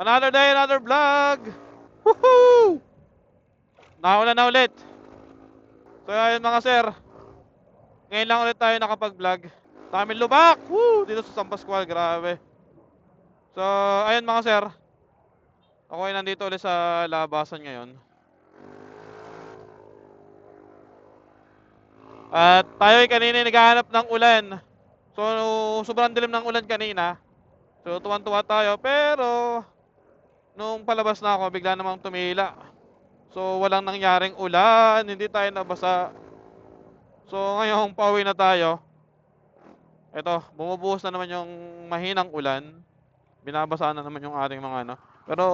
Another day, another vlog! Woohoo! Nakaulan na ulit. So ayun mga sir, ngayon lang ulit tayo nakapag-vlog. Daming lubak! Woo! Dito sa San Pascual, grabe. So ayun mga sir, ako ay nandito ulit sa labasan ngayon. At tayo ay kanina naghahanap ng ulan. So sobrang dilim ng ulan kanina. So tuwan-tuwa tayo pero nung palabas na ako bigla namang tumila. So walang nangyaring ulan, hindi tayo nabasa. So ngayon pauwi na tayo. Eto, bumubuhos na naman yung mahinang ulan. Binabasa na naman yung ating mga ano. Pero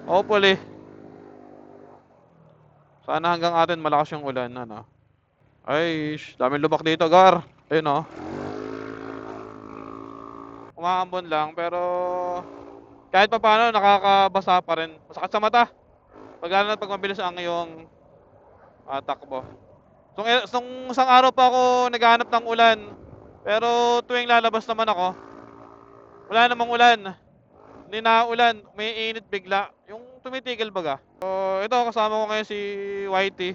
hopefully sana hanggang atin malakas yung ulan ano. Ay, daming lubak dito, Gar. Ayun oh. Umaambon lang pero kahit pa paano nakakabasa pa rin. Masakit sa mata. Pag lalo na pag mabilis ang iyong takbo. Nung isang araw pa ako naghahanap ng ulan. Pero tuwing lalabas naman ako, wala namang ulan. Hindi na ulan, may init bigla. Yung tumitigil baga. So ito kasama ko ngayon si YT.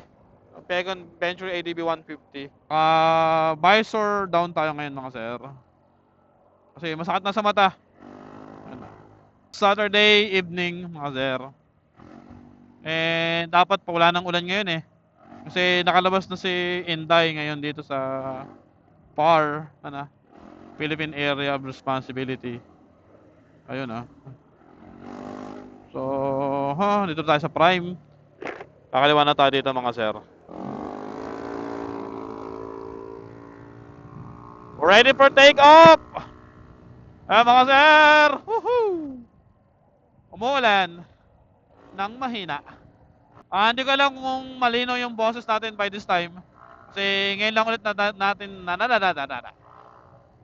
Pegon Venture ADB 150. Visor down tayo ngayon mga sir. Kasi masakit na sa mata. Ano? Saturday evening mga sir. And dapat pa wala ng ulan ngayon eh. Kasi nakalabas na si Inday ngayon dito sa PAR, ano, Philippine Area of Responsibility. Ayun ah. So, dito tayo sa Prime. Kakaliwa na tayo dito mga sir. Ready for take off! Mga sir! Woohoo! Umuulan ng mahina. Hindi ko alam kung malino yung boses natin by this time. Kasi ngayon lang ulit natin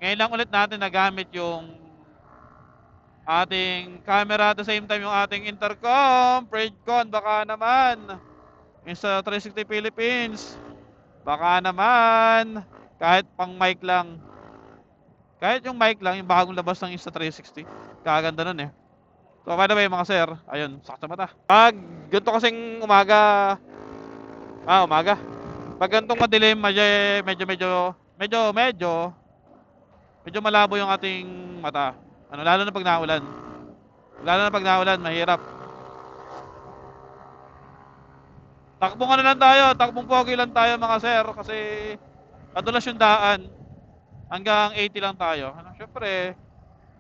ngayon lang ulit natin nagamit yung ating camera at the same time yung ating intercom. Pradecon, baka naman. Insta360 Philippines. Baka naman. Kahit pang mic lang. Kahit yung mic lang, yung bagong labas ng Insta360. Kaganda nun eh. So by the way mga sir, ayun, sakit sa mata. Pag ganito kasing umaga, umaga. Pag ganitong madilim, medyo malabo yung ating mata. Ano, lalo na pag naulan. Lalo na pag naulan, mahirap. Takbong ano lang tayo, takbong pogi lang tayo mga sir kasi kadulas yung daan. Hanggang 80 lang tayo. Ano, syempre,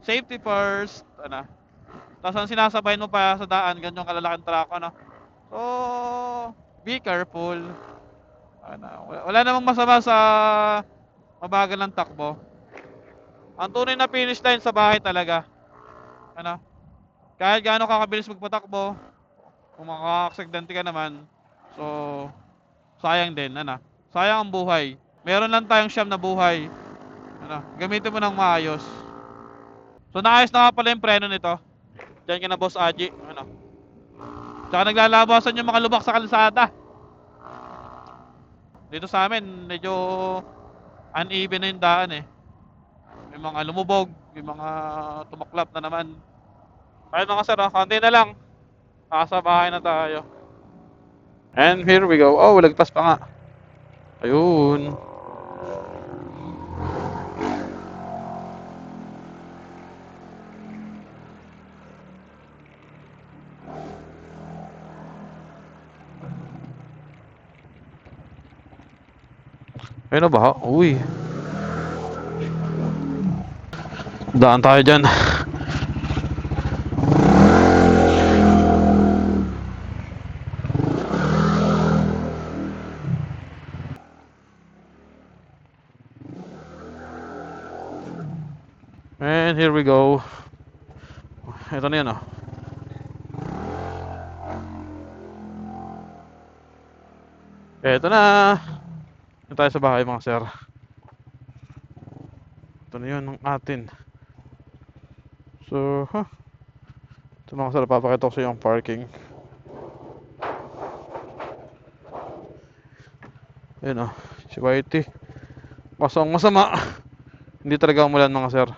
safety first, ano. Tapos ang sinasabayan mo pa sa daan, ganyong kalalaking truck, ano. So, be careful. Ano, wala namang masama sa mabagal ng takbo. Ang tunay na finish line sa bahay talaga. Ano, kahit gaano kakabilis magpatakbo, kung makaka-aksidente ka naman, so, sayang din, ano. Sayang ang buhay. Meron lang tayong siyam na buhay. Ano, gamitin mo ng maayos. So, naayos na nga pala yung preno nito. Diyan ka na Boss Aji. Ano. Tsaka naglalabasan yung mga lubak sa kalsada. Dito sa amin, medyo uneven na yung daan eh. May mga lumubog, may mga tumaklap na naman. Ayun mga sir, konti na lang. Nasa bahay na tayo. And here we go. Oh, lagpas pa nga. Ayun. Ayun na ba? Uy. Daan tayo dyan. And here we go. Ito na yan oh. Ito na. Ito tayo sa bahay mga sir. Ito na yun ng atin. So, ito mga sir, papakita ko sa yung parking. Ayun oh, si YT. Masama. Hindi talaga umulan mga sir.